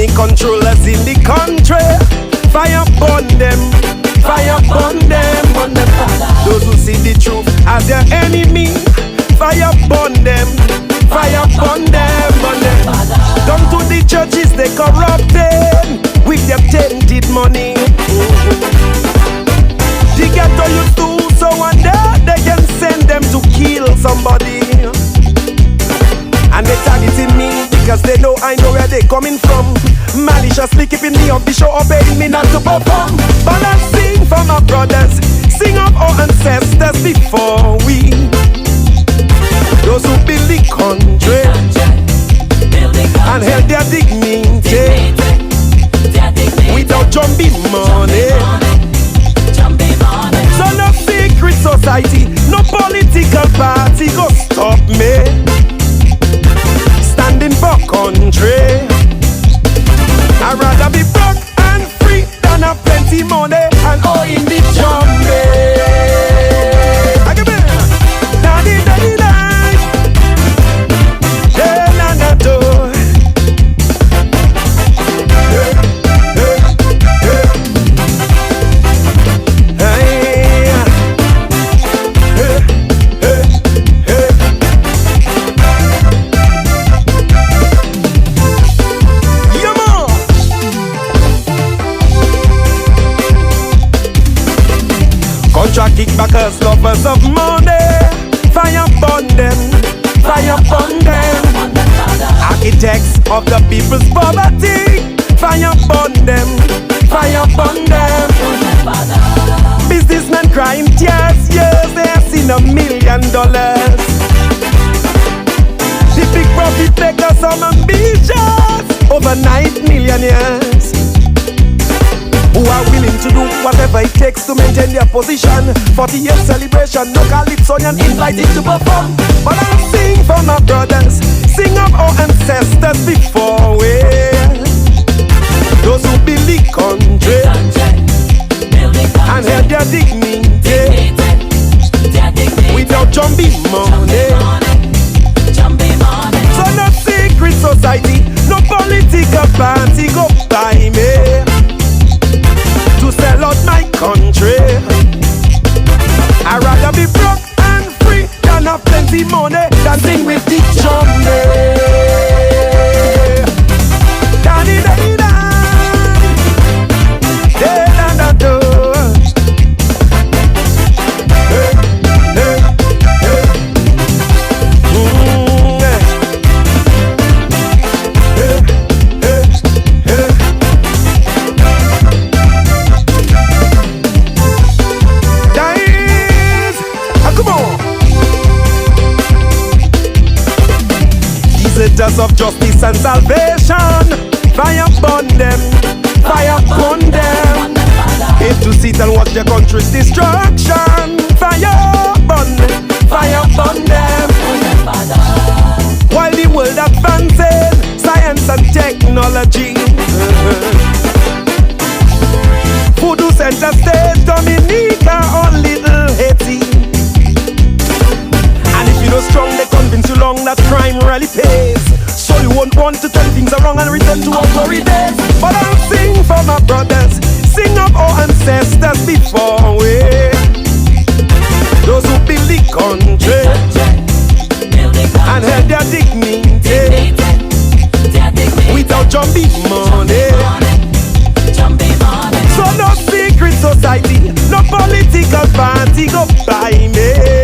money controllers in the country. Fire upon them, fire upon them, on them. Those who see the truth as their enemy, fire upon them, fire upon them, on them. Come to the churches they corrupted with their tainted money. The ghetto you do so one day they can send them to kill somebody. And they targeting me because they know I know where they coming from. Maliciously keeping me off the show, obeying me not to perform. But I sing for my brothers, sing of our ancestors before we. Those who build the country and held their dignity without jumping money. So no secret society, no political party go stop me. Standing for country, I'd rather be broke and free than have plenty money and all in the jumping. Kickbackers, lovers of money, fire upon them, fire upon them. Architects of the people's poverty, fire upon them, fire upon them. Businessmen crying tears, yes, they have seen $1 million. The big profit makers, some ambitious, overnight millionaires, who are willing to do whatever it takes to maintain their position. 40-year celebration, no Calypsonian invited to perform. But I sing for my brothers, sing of our ancestors before we. Those who build the country and held their dignity without jumping money. So no secret society, no political party go buy me to sell out my country. I'd rather be broke and free than have plenty money, dancing with the jumpy. Of justice and salvation, fire upon them, fire upon them. Hate to sit and watch their country's destruction, fire upon them, fire upon them. While the world advances, science and technology, Voodoo Center State, Dominica or Little Haiti. And if you know strong, they convince you long that crime really pays. So you won't want to turn things around and return to our glory days. But I'll sing for my brothers, sing of our ancestors before we. Those who build the country and held their dignity without jumping money. So no secret society, no political party go buy me.